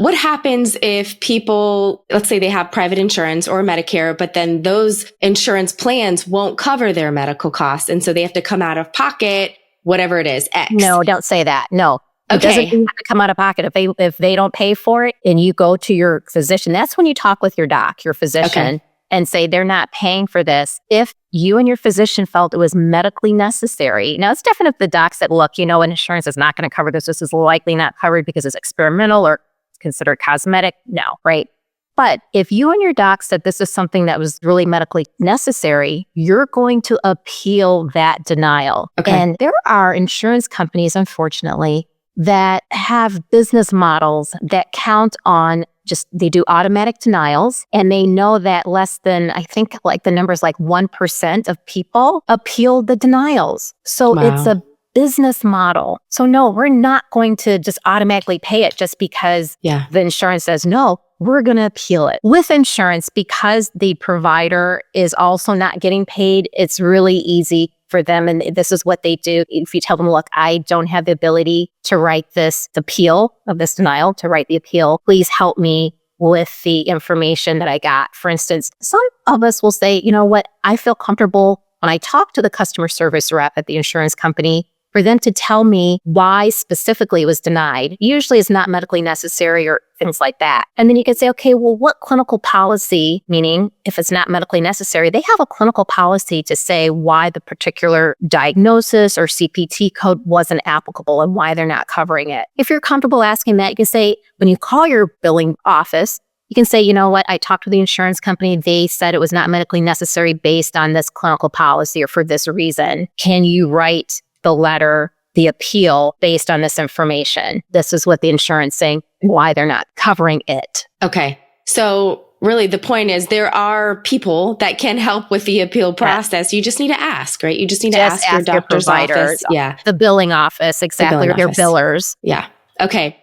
what happens if people, let's say they have private insurance or Medicare, but then those insurance plans won't cover their medical costs. And so they have to come out of pocket, whatever it is, X. No, don't say that. No. It doesn't mean you have to come out of pocket. If they don't pay for it and you go to your physician, that's when you talk with your doc, your physician, and say they're not paying for this. If you and your physician felt it was medically necessary. Now, it's different if the doc said, look, insurance is not going to cover this. This is likely not covered because it's experimental or considered cosmetic. No, right? But if you and your doc said this is something that was really medically necessary, you're going to appeal that denial. Okay. And there are insurance companies, unfortunately, that have business models that count on they do automatic denials, and they know that less than, I think like the number's like 1% of people appeal the denials. So it's a business model. So no, we're not going to just automatically pay it just because the insurance says no. We're going to appeal it. With insurance, because the provider is also not getting paid, it's really easy for them. And this is what they do. If you tell them, look, I don't have the ability to write this appeal of this denial, to write the appeal, please help me with the information that I got. For instance, some of us will say, you know what, I feel comfortable when I talk to the customer service rep at the insurance company for them to tell me why specifically it was denied. Usually it's not medically necessary or things like that. And then you could say, okay, well, what clinical policy, meaning if it's not medically necessary, they have a clinical policy to say why the particular diagnosis or CPT code wasn't applicable and why they're not covering it. If you're comfortable asking that, you can say, when you call your billing office, you can say, you know what, I talked to the insurance company. They said it was not medically necessary based on this clinical policy or for this reason. Can you write the letter, the appeal based on this information? This is what the insurance saying, why they're not covering it. Okay. So really the point is there are people that can help with the appeal process. You just need to ask, right? You just need to ask your doctor's office. Yeah. The billing office, exactly. Or their billers. Yeah. Okay.